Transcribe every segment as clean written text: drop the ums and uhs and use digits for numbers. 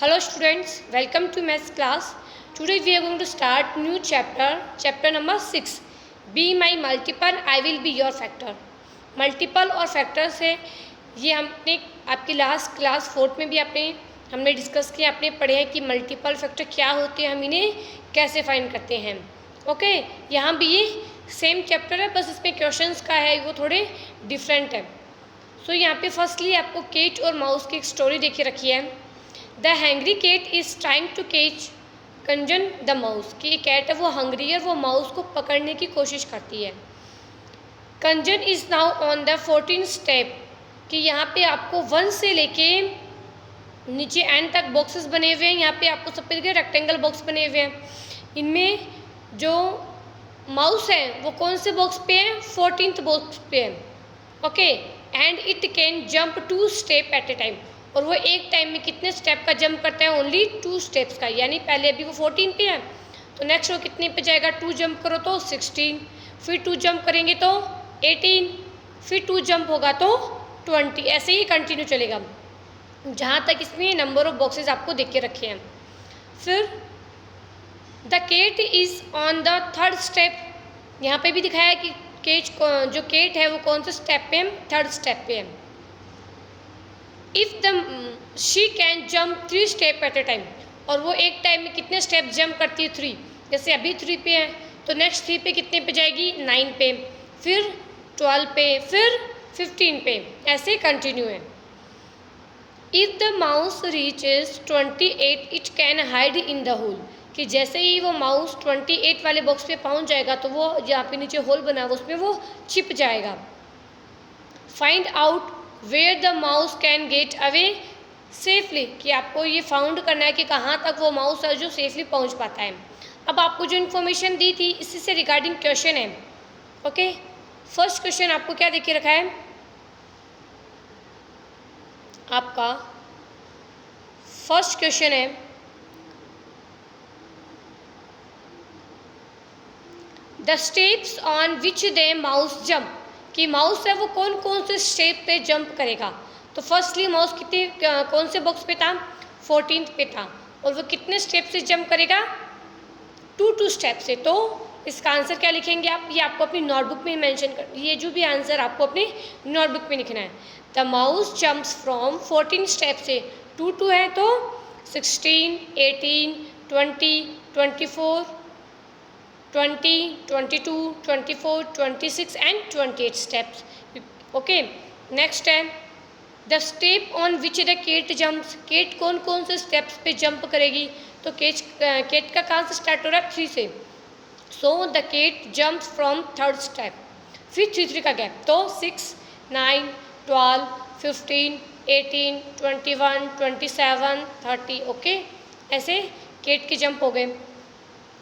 Hello students, welcome to maths class. Today we are going to start new chapter number 6. Be my multiple, I will be your factor. Multiple और factor से ये हमने आपकी last class 4 में भी हमने discuss किया, आपने पढ़े हैं कि मल्टीपल फैक्टर क्या होते हैं, हम इन्हें कैसे फाइंड करते हैं. ओके, यहाँ भी ये सेम चैप्टर है, बस इसमें क्वेश्चंस का है वो थोड़े डिफरेंट है. सो यहाँ पे फर्स्टली आपको केट और माउस की एक स्टोरी देखी रखी है. The hungry cat is trying to catch Kanjan the mouse, कि कैट है वो हंग्री है, वो माउस को पकड़ने की कोशिश करती है. Kanjan is now on the 14th step, कि यहाँ पे आपको 1 से लेके नीचे एंड तक बॉक्सेस बने हुए हैं. यहाँ पे आपको सब पे रेक्टेंगल बॉक्स बने हुए हैं. इनमें जो माउस है वो कौन से बॉक्स पे है? 14th बॉक्स पे है. Okay, and it can jump 2 step at a time, और वो एक टाइम में कितने स्टेप का जंप करता है? ओनली 2 स्टेप्स का. यानी पहले अभी वो 14 पे है, तो नेक्स्ट वो कितने पे जाएगा? 2 जंप करो तो 16, फिर 2 जंप करेंगे तो 18, फिर 2 जंप होगा तो 20. ऐसे ही कंटिन्यू चलेगा जहाँ तक इसमें नंबर ऑफ बॉक्सेस आपको देख के रखे हैं. फिर the cat is on the 3rd step. यहाँ पे भी दिखाया है कि जो केट है वो कौन से स्टेप पे है? 3rd स्टेप पे है. If the she can jump 3 step at a time, और वो एक टाइम में कितने स्टेप जंप करती है? 3. जैसे अभी 3 पे है तो नेक्स्ट 3 पे कितने पे जाएगी? 9 पे, फिर 12 पे, फिर 15 पे, ऐसे कंटिन्यू है. If the mouse reaches 28 it can hide in the hole, कि जैसे ही वो माउस 28 वाले बॉक्स पे पहुंच जाएगा तो वो जहाँ पे नीचे होल बना हुआ उसमें वो छिप जाएगा. Find out where the mouse can get away safely, कि आपको ये फाउंड करना है कि कहाँ तक वो माउस है जो सेफली पहुँच पाता है. अब आपको जो इन्फॉर्मेशन दी थी इसी से रिगार्डिंग क्वेश्चन है. ओके, फर्स्ट क्वेश्चन आपको क्या देखे रखा है? आपका फर्स्ट क्वेश्चन है the steps on which they mouse jump, कि माउस है वो कौन कौन से स्टेप पे जंप करेगा. तो फर्स्टली माउस कौन से बॉक्स पे था? 14th पे था, और वो कितने स्टेप से जंप करेगा? 2 स्टेप से. तो इसका आंसर क्या लिखेंगे आप? ये आपको अपनी नोटबुक में मेंशन कर, ये जो भी आंसर आपको अपनी नोटबुक में लिखना है. The mouse jumps from 14 step से 2 है तो 16, 18, 20, 24, 20, 22, 24, 26 एंड 28 स्टेप्स. ओके, नेक्स्ट है the step on which the cat jumps, cat कौन कौन से स्टेप्स पे जंप करेगी? तो केट का कहाँ से स्टार्ट हो रहा है? 3 से. So the cat jumps from 3rd step, फिर 3 का गैप, तो 6, 9, 12, 15, 18, 21, 27, 30. ओके, ऐसे केट के जंप हो गए.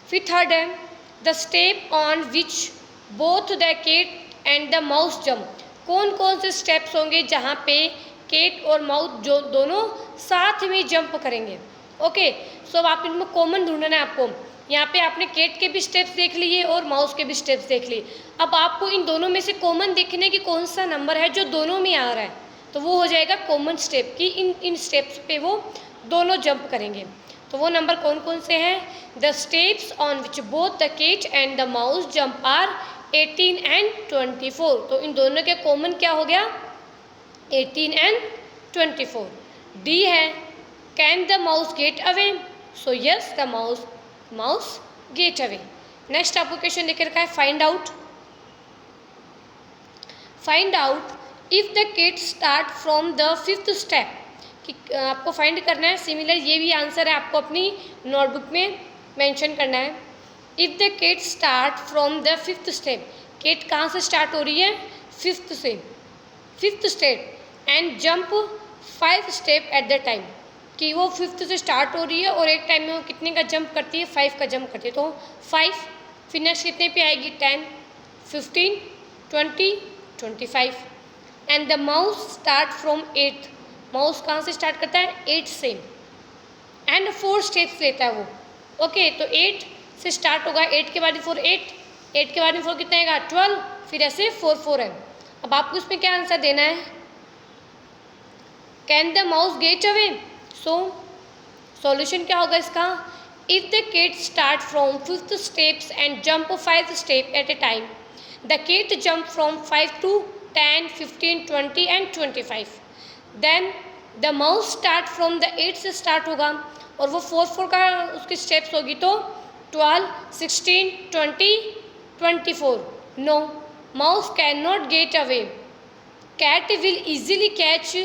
फिर 3rd है the step on which both the cat and the mouse jump, कौन कौन से स्टेप्स होंगे जहाँ पे केट और माउस जो दोनों साथ में जंप करेंगे. ओके, सो अब आप इनमें कॉमन ढूंढना है आपको. यहाँ पे आपने केट के भी स्टेप्स देख लिए और माउस के भी स्टेप्स देख लिए. अब आपको इन दोनों में से कॉमन देखने की कौन सा नंबर है जो दोनों में आ रहा है, तो वो हो जाएगा कॉमन स्टेप, की इन स्टेप्स पे वो दोनों जंप करेंगे. तो वो नंबर कौन कौन से हैं? The steps on which both the cat and the mouse jump are 18 and 24. तो इन दोनों के कॉमन क्या हो गया? 18 एंड 24. डी है can the mouse get away, so yes the mouse get away. Next आपको क्वेश्चन देखे रखा है find out if the cat start from the 5th step, कि आपको फाइंड करना है. सिमिलर ये भी आंसर है, आपको अपनी नोटबुक में मेंशन करना है. If the cat start from the 5th step, cat कहाँ से स्टार्ट हो रही है? 5th से, 5th step, and jump 5 step at the time, कि वो 5th से स्टार्ट हो रही है और एक टाइम में वो कितने का जंप करती है? 5 का जंप करती है. तो 5, फिर नेक्स्ट कितने पे आएगी? 10, 15, 20, 25. And the mouse start from 8, mouse कहाँ से स्टार्ट करता है? 8 से, एंड 4 स्टेप्स लेता है वो. ओके, तो 8 से स्टार्ट होगा, 8 के बाद 4, 8 के बाद 4 कितना आएगा? 12, फिर ऐसे 4 है. अब आपको इसमें क्या आंसर देना है? Can the mouse get away, solution क्या होगा इसका? If the kid start from 5th steps and jump 5 step at a time, the kid jump from 5 to 10, 15, 20 and 25. Then the mouse start from the 8 से start होगा और वो 4 का उसकी steps होगी तो 12, 16, 20, 24. No, mouse can not get away. Cat will easily catch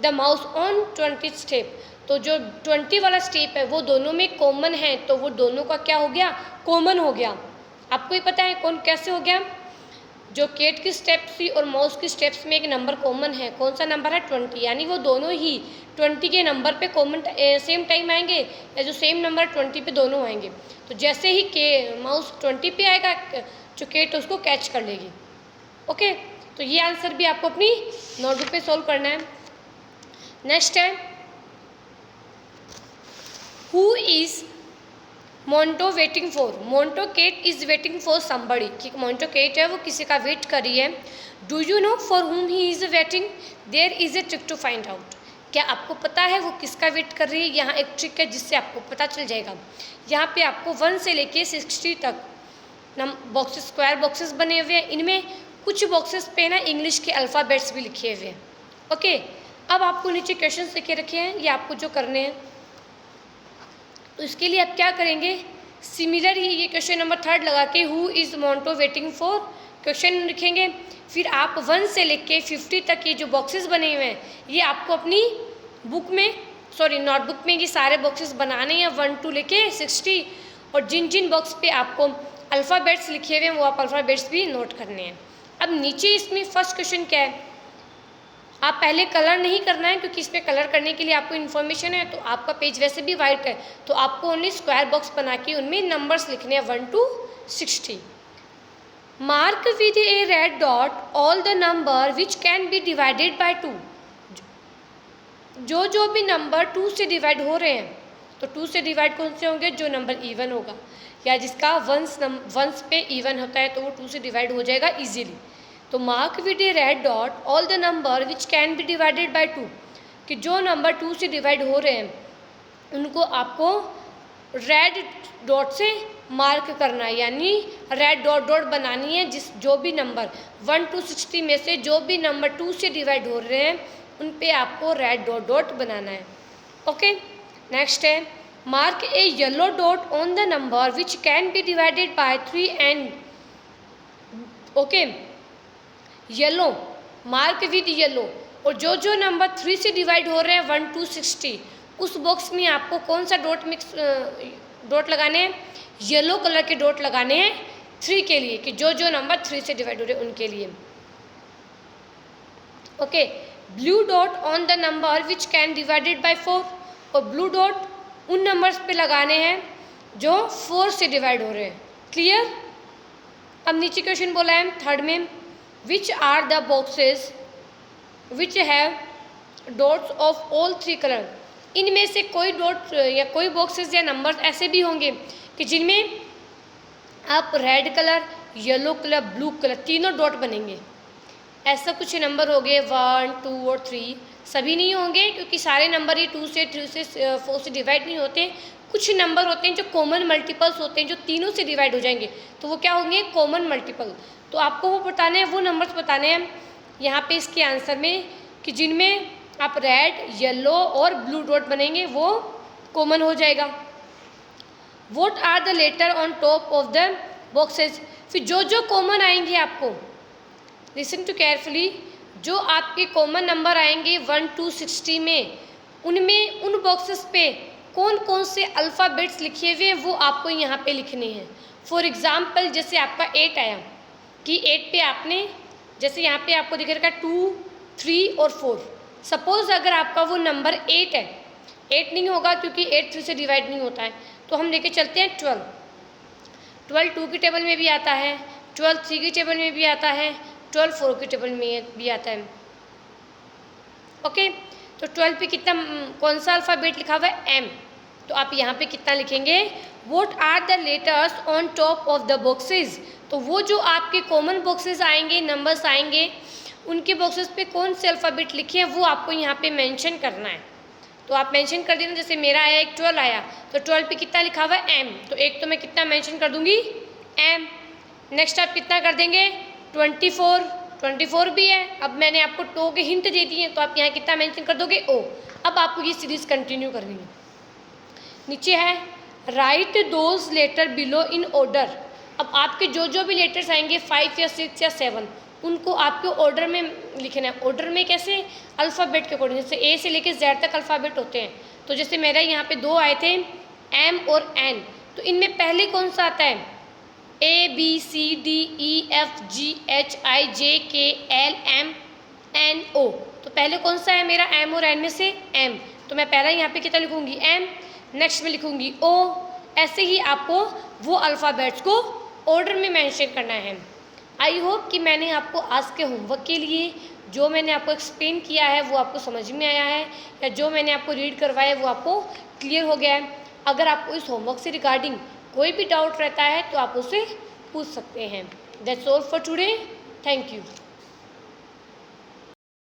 the mouse on 20 step. तो जो 20 वाला स्टेप है वो दोनों में कॉमन है, तो वो दोनों का क्या हो गया? कॉमन हो गया. आपको ही पता है कौन कैसे हो गया? जो कैट की स्टेप्स थी और माउस की स्टेप्स में एक नंबर कॉमन है. कौन सा नंबर है? 20. यानी वो दोनों ही 20 के नंबर पे कॉमन सेम टाइम आएंगे, या जो सेम नंबर 20 पे दोनों आएंगे. तो जैसे ही के माउस 20 पे आएगा, जो कैट उसको कैच कर लेगी. ओके, तो ये आंसर भी आपको अपनी नोटबुक पे सॉल्व करना है. नेक्स्ट है, who is Monto waiting for? Monto cat is waiting for somebody. कि मोंटो केट है वो किसी का वेट कर रही है. Do you know for whom he is waiting? There is a trick to find out. क्या आपको पता है वो किसका वेट कर रही है? यहाँ एक ट्रिक है जिससे आपको पता चल जाएगा. यहाँ पे आपको 1 से लेके 60 तक बॉक्सेस, स्क्वायर बॉक्सेस बने हुए हैं. इनमें कुछ बॉक्सेस पे ना इंग्लिश के अल्फ़ाबेट्स भी लिखे हुए हैं. ओके, अब आपको नीचे क्वेश्चन लिखे रखे हैं, ये आपको जो करने हैं. तो इसके लिए आप क्या करेंगे? सिमिलर ही ये क्वेश्चन नंबर 3 लगा के who is Monte waiting for question लिखेंगे. फिर आप 1 से लेके 50 तक ये जो बॉक्सेस बने हुए हैं ये आपको अपनी बुक में, सॉरी नोटबुक में ये सारे बॉक्सेस बनाने हैं 1 to लेके 60. और जिन जिन बॉक्स पे आपको अल्फ़ाबेट्स लिखे हुए हैं वो आप अल्फ़ाबेट्स भी नोट करने हैं. अब नीचे इसमें फर्स्ट क्वेश्चन क्या है? आप पहले कलर नहीं करना है क्योंकि इस पर कलर करने के लिए आपको इन्फॉर्मेशन है. तो आपका पेज वैसे भी वाइट है, तो आपको ओनली स्क्वायर बॉक्स बना के उनमें नंबर्स लिखने हैं 1 to 60. Mark with A red dot all the number which can be divided by 2. जो भी नंबर 2 से डिवाइड हो रहे हैं, तो 2 से डिवाइड कौन से होंगे? जो नंबर इवन होगा या जिसका वंस पे इवन होता है तो वो 2 से डिवाइड हो जाएगा इजीली. तो mark with A red dot all the number which can be divided by 2. कि जो नंबर 2 से डिवाइड हो रहे हैं उनको आपको रेड डॉट से मार्क करना है, यानी रेड डॉट डॉट बनानी है. जो भी नंबर 1 to 60 में से जो भी नंबर 2 से डिवाइड हो रहे हैं उन पे आपको रेड डॉट डॉट बनाना है. ओके, नेक्स्ट है, mark A yellow dot on the number which can be divided by 3 and. Okay, yellow, mark with yellow. और जो नंबर 3 से डिवाइड हो रहे हैं 1 to 60, उस बॉक्स में आपको कौन सा डॉट लगाने हैं? येलो कलर के डॉट लगाने हैं 3 के लिए, कि जो नंबर 3 से डिवाइड हो रहे हैं उनके लिए. Okay, blue dot on the number which can divided by 4. और ब्लू डॉट उन नंबर्स पे लगाने हैं जो 4 से डिवाइड हो रहे हैं. क्लियर? अब नीचे क्वेश्चन बोला है 3rd में, which are the boxes which have dots of all 3 colour. इनमें से कोई डॉट या कोई बॉक्सेस या नंबर्स ऐसे भी होंगे कि जिनमें आप red colour, yellow colour, blue colour तीनों डॉट बनेंगे. ऐसा कुछ नंबर हो गए 1, 2 और 3. सभी नहीं होंगे क्योंकि सारे नंबर ही 2 से 3 से 4 से डिवाइड नहीं होते. कुछ नंबर होते हैं जो कॉमन मल्टीपल्स होते हैं, जो तीनों से डिवाइड हो जाएंगे, तो वो क्या होंगे? Common multiple. तो आपको वो बताने हैं, वो नंबर्स बताने हैं यहाँ पे इसके आंसर में, कि जिनमें आप रेड, येलो और ब्लू डॉट बनेंगे वो कॉमन हो जाएगा. What are the letter on top of the boxes. फिर जो कॉमन आएंगे आपको, लिसन टू केयरफुली, जो आपके कॉमन नंबर आएंगे 1 to 60 में, उनमें उन बॉक्सेस पे कौन कौन से अल्फ़ाबेट्स लिखे हुए हैं वो आपको यहाँ पे लिखने हैं. फॉर एग्ज़ाम्पल, जैसे आपका 8 आया, कि 8 पे आपने, जैसे यहाँ पे आपको दिख रखा है 2, 3 और 4. सपोज़ अगर आपका वो नंबर 8 है, 8 नहीं होगा क्योंकि 8 3 से डिवाइड नहीं होता है, तो हम लेके चलते हैं 12. 12 2 की टेबल में भी आता है, 12 3 की टेबल में भी आता है, 12 4 की टेबल में भी आता है. ओके, तो 12 पे कितना, कौन सा अल्फ़ाबेट लिखा हुआ है? M. तो आप यहाँ पे कितना लिखेंगे? What are the letters on top of the boxes. तो वो जो आपके कॉमन बॉक्सेस आएंगे, नंबर्स आएंगे, उनके बॉक्सेस पे कौन से अल्फ़ाबेट लिखे हैं वो आपको यहाँ पे मेंशन करना है. तो आप मेंशन कर देना। जैसे मेरा आया एक 12 आया, तो 12 पे कितना लिखा हुआ है m, तो एक तो मैं कितना मेंशन कर दूंगी m। नेक्स्ट आप कितना कर देंगे 24 भी है। अब मैंने आपको टो के हिंट दे दिए, तो आप यहाँ कितना मेंशन कर दोगे o। अब आपको ये सीरीज कंटिन्यू करनी है। नीचे है write those letter below in order. अब आपके जो जो भी लेटर्स आएंगे 5 या 6 या 7 उनको आपको ऑर्डर में लिखना है। ऑर्डर में कैसे, अल्फ़ाबेट के अकॉर्डिंग, जैसे ए से लेकर जेड तक अल्फ़ाबेट होते हैं। तो जैसे मेरे यहाँ पे 2 आए थे एम और एन, तो इनमें पहले कौन सा आता है ABCDEFGHIJKLMNO। तो पहले कौन सा है मेरा एम और एन में से एम, तो मैं पहला यहाँ पे कितना लिखूँगी एम, नेक्स्ट में लिखूँगी ओ। ऐसे ही आपको वो अल्फ़ाबेट्स को ऑर्डर में मेंशन करना है। आई होप कि मैंने आपको आज के होमवर्क के लिए जो मैंने आपको एक्सप्लेन किया है वो आपको समझ में आया है, या जो मैंने आपको रीड करवाया है वो आपको क्लियर हो गया है। अगर आपको इस होमवर्क से रिगार्डिंग कोई भी डाउट रहता है तो आप उससे पूछ सकते हैं। That's all for today, thank you.